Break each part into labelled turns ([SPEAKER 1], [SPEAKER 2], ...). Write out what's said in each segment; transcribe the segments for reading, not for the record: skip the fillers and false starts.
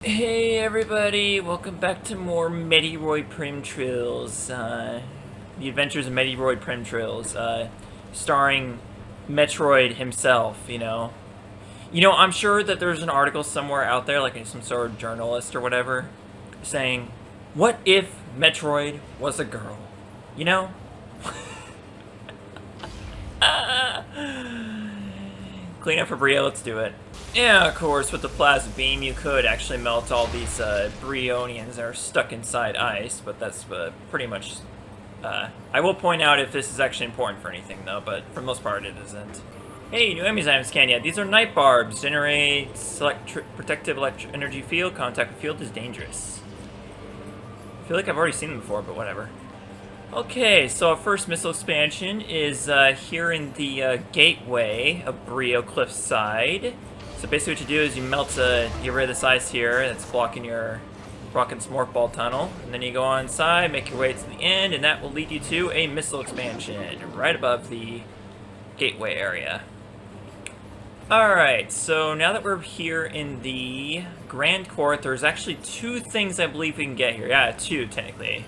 [SPEAKER 1] Hey everybody, welcome back to more Metroid Prim Trills. The Adventures of Metroid Prim Trills, starring Metroid himself, you know. I'm sure that there's an article somewhere out there, like some sort of journalist or whatever, saying, what if Metroid was a girl? You know? Clean up for Brio, let's do it. Yeah, of course, with the plasma beam, you could actually melt all these Brionians that are stuck inside ice, but that's pretty much... I will point out if this is actually important for anything, though, but for the most part, it isn't. Hey, new enemies I haven't scanned yet. These are night barbs. Generates protective electric energy field. Contact with field is dangerous. I feel like I've already seen them before, but whatever. Okay, so our first missile expansion is here in the gateway of Brio Cliffside. So basically what you do is you get rid of this ice here that's blocking your Smork Ball tunnel. And then you go on inside, make your way to the end, and that will lead you to a missile expansion right above the gateway area. Alright, so now that we're here in the Grand Court, there's actually two things I believe we can get here. Yeah, two, technically.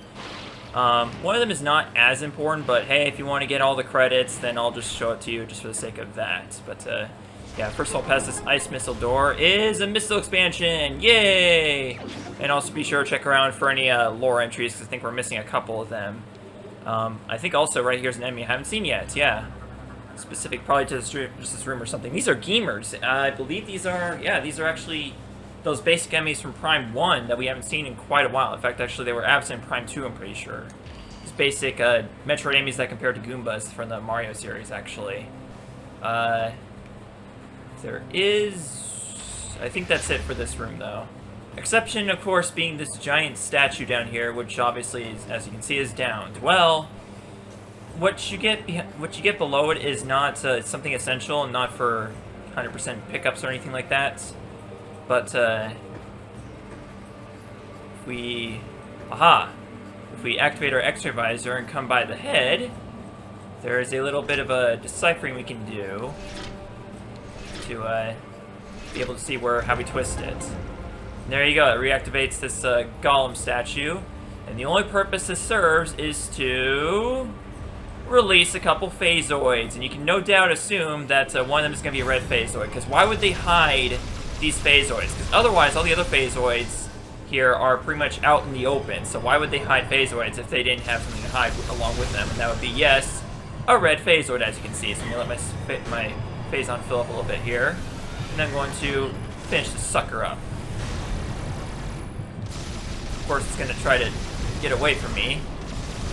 [SPEAKER 1] One of them is not as important, but hey, if you want to get all the credits, then I'll just show it to you just for the sake of that. But, yeah, first of all, past this ice missile door is a missile expansion! Yay! And also be sure to check around for any lore entries, because I think we're missing a couple of them. I think also right here's an enemy I haven't seen yet, yeah. Specific probably to just this room or something. These are Gamers. I believe these are actually those basic enemies from Prime 1 that we haven't seen in quite a while. In fact, actually, they were absent in Prime 2, I'm pretty sure. These basic Metroid enemies that compare to Goombas from the Mario series, actually. There is... I think that's it for this room, though. Exception, of course, being this giant statue down here, which obviously, is, as you can see, is downed. Well, what you get below it is not something essential, and not for 100% pickups or anything like that. But, if we activate our X-ray visor and come by the head, there is a little bit of a deciphering we can do to be able to see how we twist it. And there you go, it reactivates this golem statue, and the only purpose this serves is to release a couple phasoids, and you can no doubt assume that one of them is going to be a red phasoid, because why would they hide these phasoids? Because otherwise all the other phasoids here are pretty much out in the open, so why would they hide phasoids if they didn't have something to hide along with them? And that would be, yes, a red phasoid, as you can see. So I'm going to let my phazon fill up a little bit here, and I'm going to finish the sucker up. Of course, it's going to try to get away from me,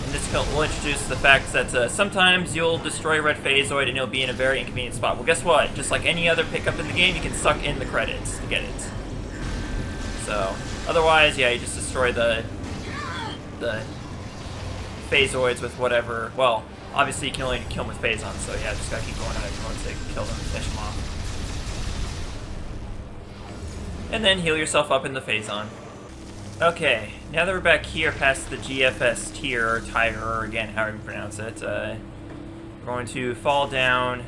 [SPEAKER 1] and this will introduce the fact that sometimes you'll destroy a red phasoid and you'll be in a very inconvenient spot. Well, guess what? Just like any other pickup in the game, you can suck in the credits to get it. So, otherwise, yeah, you just destroy the phasoids with whatever. Well, obviously you can only kill them with phazon, so yeah, just gotta keep going at it if you want to kill them and finish them off. And then heal yourself up in the phazon. Okay, now that we're back here past the GFS tier, or tiger, or again, however you pronounce it, we're going to fall down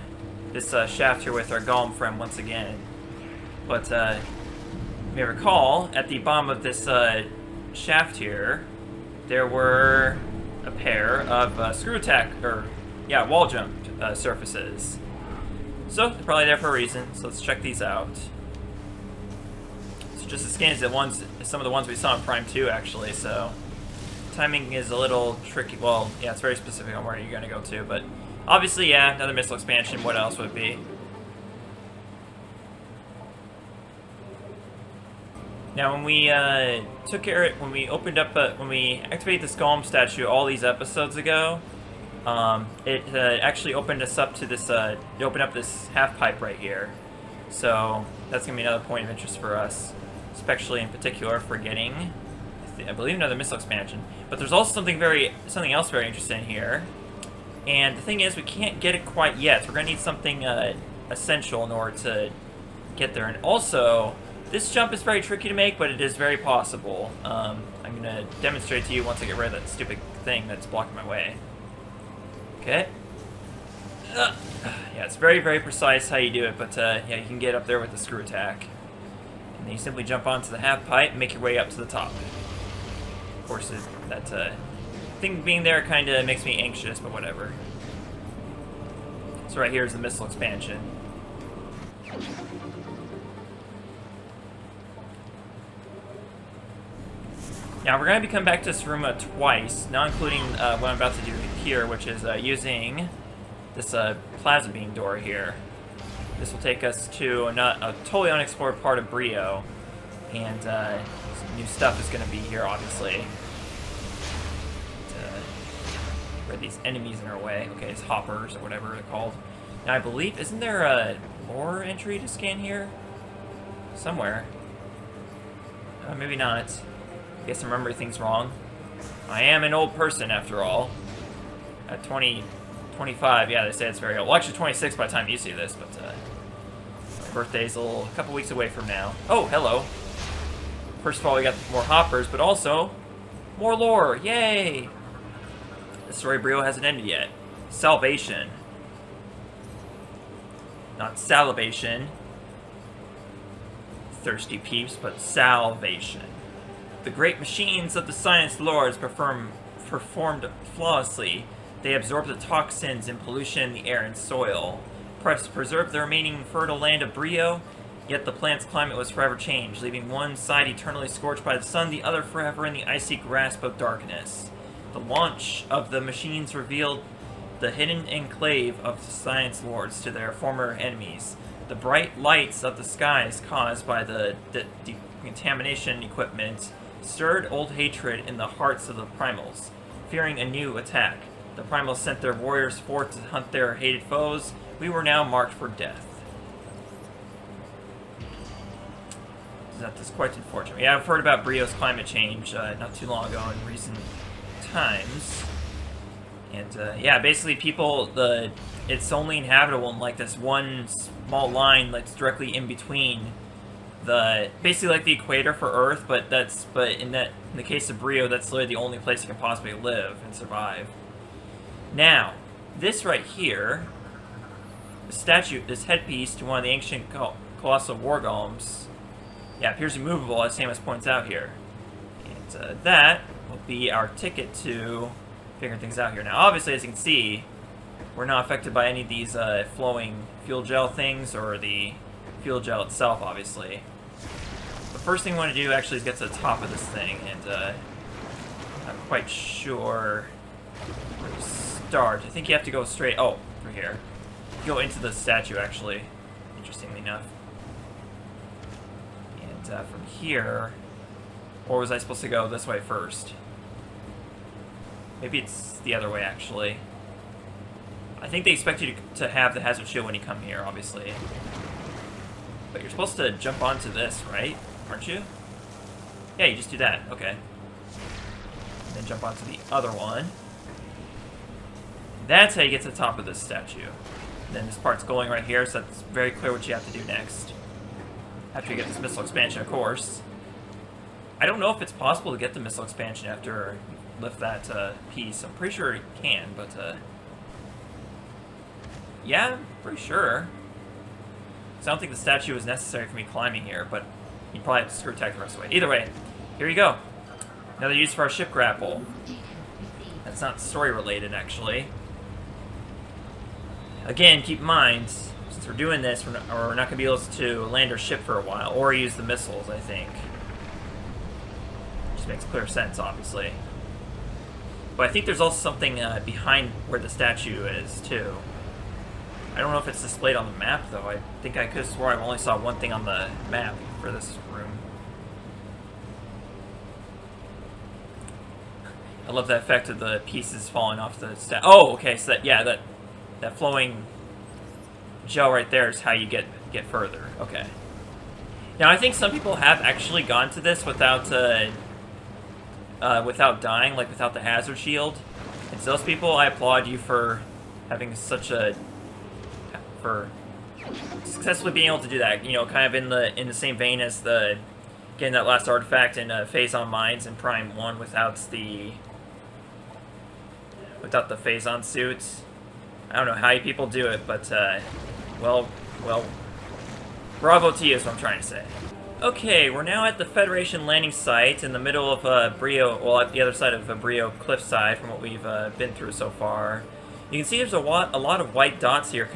[SPEAKER 1] this shaft here with our golem friend once again. But, you may recall, at the bottom of this shaft here, there were a pair of screw attack, or, yeah, wall jump surfaces. So, they're probably there for a reason, so let's check these out. So just as scan as some of the ones we saw in Prime 2, actually, so timing is a little tricky. Well, yeah, it's very specific on where you're going to go to, but obviously, yeah, another missile expansion. What else would it be? Now, when we when we activated this golem statue all these episodes ago, it actually opened us up to this. It opened up this half pipe right here, so that's gonna be another point of interest for us, especially in particular for getting, I believe, another missile expansion. But there's also something else very interesting here, and the thing is, we can't get it quite yet. So we're gonna need something essential in order to get there, and also, this jump is very tricky to make, but it is very possible. I'm going to demonstrate to you once I get rid of that stupid thing that's blocking my way. Okay. Yeah, it's very, very precise how you do it, but yeah, you can get up there with the screw attack. And then you simply jump onto the half pipe and make your way up to the top. Of course, that thing being there kind of makes me anxious, but whatever. So right here is the missile expansion. Now we're going to be coming back to this room twice, not including what I'm about to do here, which is using this plasma beam door here. This will take us to a totally unexplored part of Brio, and some new stuff is going to be here, obviously. Where these enemies in our way. Okay, it's hoppers or whatever they're called. Now I believe, isn't there a lore entry to scan here? Somewhere. Maybe not. I guess I'm remembering things wrong. I am an old person, after all. At 25, yeah, they say it's very old. Well, actually 26 by the time you see this, but my birthday's a couple weeks away from now. Oh, hello. First of all, we got more hoppers, but also more lore. Yay! The story of Brio hasn't ended yet. Salvation. Not salivation. Thirsty peeps, but salvation. The great machines of the science lords performed flawlessly. They absorbed the toxins and pollution in the air and soil. Preserved the remaining fertile land of Brio, yet the plant's climate was forever changed, leaving one side eternally scorched by the sun, the other forever in the icy grasp of darkness. The launch of the machines revealed the hidden enclave of the science lords to their former enemies. The bright lights of the skies caused by the decontamination equipment stirred old hatred in the hearts of the primals. Fearing a new attack, the primals sent their warriors forth to hunt their hated foes. We were now marked for death. That is quite unfortunate. Yeah, I've heard about Brio's climate change not too long ago in recent times. And yeah, basically it's only inhabitable in like this one small line that's directly in between basically like the equator for Earth, but in the case of Brio, that's literally the only place you can possibly live and survive. Now, this right here, the statue, this headpiece to one of the ancient colossal war golems, yeah, appears immovable, as Samus points out here. And that will be our ticket to figuring things out here. Now, obviously, as you can see, we're not affected by any of these flowing fuel gel things or the fuel gel itself, obviously. The first thing we want to do actually is get to the top of this thing, and I'm quite sure where to start. I think you have to go straight. Oh, through here. Go into the statue, actually, interestingly enough. And from here, or was I supposed to go this way first? Maybe it's the other way, actually. I think they expect you to have the hazard shield when you come here, obviously. But you're supposed to jump onto this, right? Aren't you? Yeah, you just do that. Okay. And then jump onto the other one. That's how you get to the top of this statue. And then this part's going right here, so that's very clear what you have to do next. After you get this missile expansion, of course. I don't know if it's possible to get the missile expansion after you lift that piece. I'm pretty sure you can, but yeah, I'm pretty sure. So I don't think the statue is necessary for me climbing here, but you probably have to screw attack the rest of the way. Either way, here you go. Another use for our ship grapple. That's not story related, actually. Again, keep in mind, since we're doing this, we're not going to be able to land our ship for a while, or use the missiles, I think. Which makes clear sense, obviously. But I think there's also something behind where the statue is, too. I don't know if it's displayed on the map, though. I think I could have swore I only saw one thing on the map for this room. I love the effect of the pieces falling off the statue. Oh, okay, so that flowing gel right there is how you get further. Okay. Now, I think some people have actually gone to this without dying, like without the hazard shield. And to those people, I applaud you for having for successfully being able to do that. You know, kind of in the same vein as getting that last artifact in Phazon Mines in Prime 1 without the Phazon suits. I don't know how you people do it, but well, bravo to you is what I'm trying to say. Okay, we're now at the Federation landing site in the middle of Brio, well, at the other side of Brio cliffside from what we've been through so far. You can see there's a lot of white dots here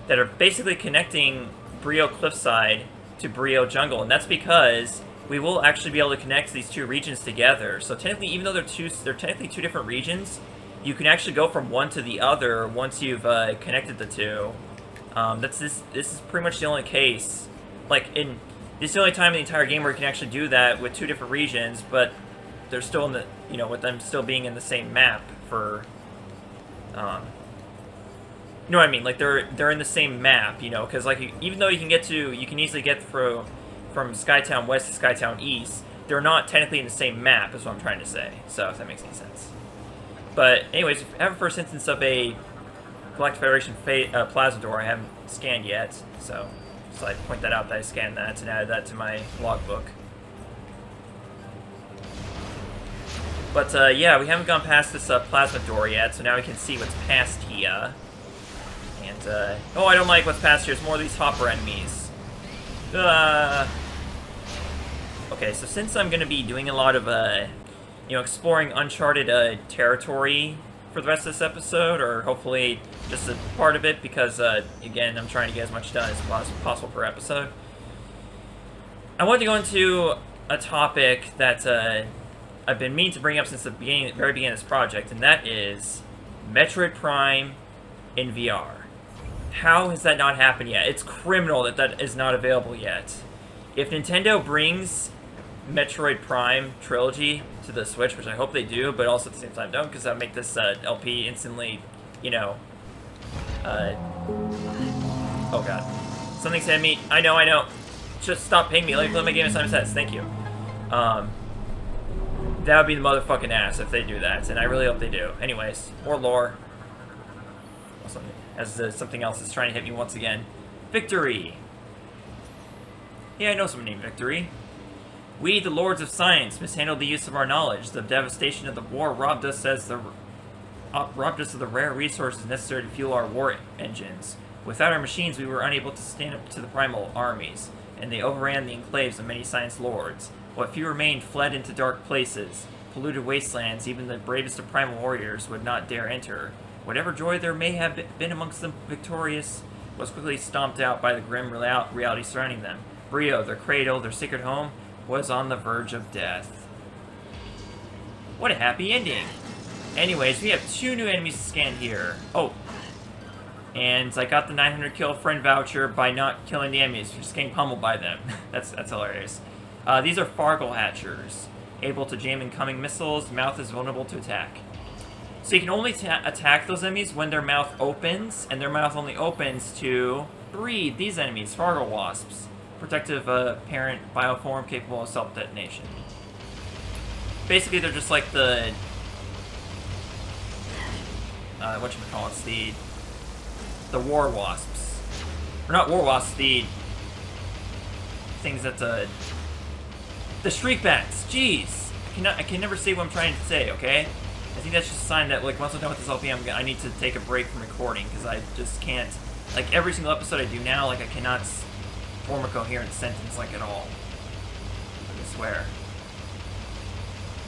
[SPEAKER 1] that are basically connecting Brio cliffside to Brio jungle, and that's because we will actually be able to connect these two regions together. So technically, even though they're technically two different regions, you can actually go from one to the other once you've connected the two. This is pretty much the only case. This is the only time in the entire game where you can actually do that with two different regions, but they're still in the, with them still being in the same map for, you know what I mean? Like, they're in the same map, because, like, even though you can easily get from Skytown West to Skytown East, they're not technically in the same map, is what I'm trying to say, so if that makes any sense. But, anyways, if you have a first instance of a Galactic Federation Plaza door I haven't scanned yet, so I point that out that I scanned that and added that to my logbook. But yeah, we haven't gone past this plasma door yet, so now we can see what's past here. And oh, I don't like what's past here. There's more of these hopper enemies. Okay, so since I'm gonna be doing a lot of exploring uncharted territory for the rest of this episode, or hopefully just a part of it, because, again, I'm trying to get as much done as possible per episode. I wanted to go into a topic that I've been meaning to bring up since the very beginning of this project, and that is Metroid Prime in VR. How has that not happened yet? It's criminal that is not available yet. If Nintendo brings Metroid Prime Trilogy to the Switch, which I hope they do, but also at the same time don't, because that'll make this LP instantly, oh god. Something said me. I know. Just stop paying me. Let me play my game as says. Thank you. That would be the motherfucking ass if they do that, and I really hope they do. Anyways, more lore. Something else is trying to hit me once again. Victory! Yeah, I know someone named Victory. We, the Lords of Science, mishandled the use of our knowledge. The devastation of the war robbed us of the rare resources necessary to fuel our war engines. Without our machines, we were unable to stand up to the primal armies, and they overran the enclaves of many science lords. What few remained fled into dark places, polluted wastelands even the bravest of primal warriors would not dare enter. Whatever joy there may have been amongst the victorious was quickly stomped out by the grim reality surrounding them. Brio, their cradle, their sacred home, was on the verge of death. What a happy ending! Anyways, we have 2 new enemies to scan here. Oh. And I got the 900 kill friend voucher by not killing the enemies, just getting pummeled by them. That's hilarious. These are Fargle Hatchers. Able to jam incoming missiles, mouth is vulnerable to attack. So you can only attack those enemies when their mouth opens, and their mouth only opens to breed these enemies, Fargle Wasps. Protective parent bioform capable of self-detonation. Basically, they're just like the the war wasps, or not war wasps, the things that the shriek bats. Jeez, I can never say what I'm trying to say. Okay, I think that's just a sign that, like, once I'm done with this LP, I need to take a break from recording, because I just can't, like, every single episode I do now, like, I cannot form a coherent sentence, like, at all. I swear.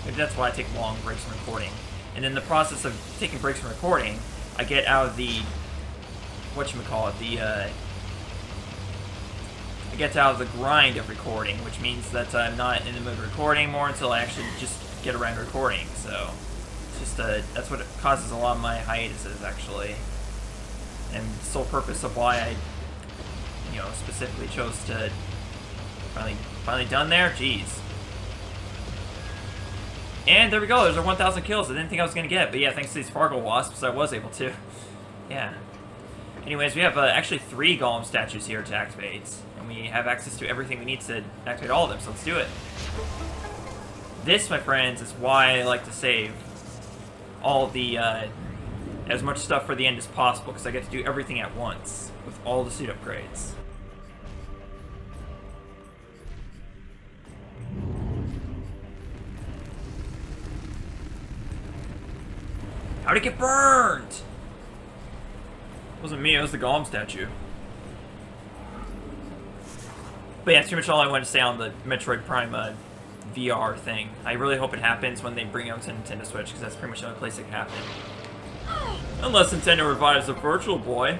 [SPEAKER 1] Maybe that's why I take long breaks from recording. And in the process of taking breaks from recording, I get out of the, I get out of the grind of recording, which means that I'm not in the mood of recording anymore until I actually just get around to recording, so it's just, that's what causes a lot of my hiatuses, actually. And the sole purpose of why I, specifically chose to finally done there. Jeez. And there we go. There's our 1,000 kills. I didn't think I was gonna get, but yeah, thanks to these Fargle Wasps, I was able to. Yeah. Anyways, we have actually 3 Golem statues here to activate, and we have access to everything we need to activate all of them. So let's do it. This, my friends, is why I like to save all the as much stuff for the end as possible, because I get to do everything at once with all the suit upgrades. How'd it get burned? It wasn't me, it was the Golem statue. But yeah, that's pretty much all I want to say on the Metroid Prime VR thing. I really hope it happens when they bring out to Nintendo Switch, because that's pretty much the only place it can happen. Unless Nintendo revives the Virtual Boy.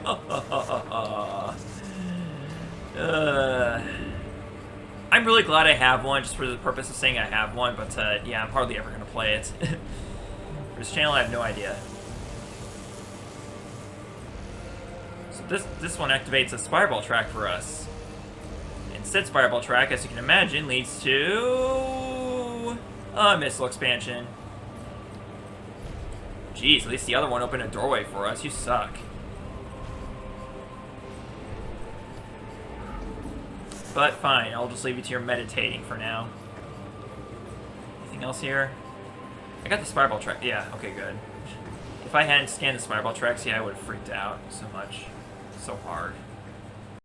[SPEAKER 1] I'm really glad I have one, just for the purpose of saying I have one, but yeah, I'm hardly ever going to play it. For this channel, I have no idea. So this one activates a Spiral track for us. And said Spiral track, as you can imagine, leads to a missile expansion. Jeez, at least the other one opened a doorway for us. You suck. But fine, I'll just leave you to your meditating for now. Anything else here? I got the Spiral track. Yeah, okay, good. If I hadn't scanned the Spiral tracks, yeah, I would have freaked out so much. So hard.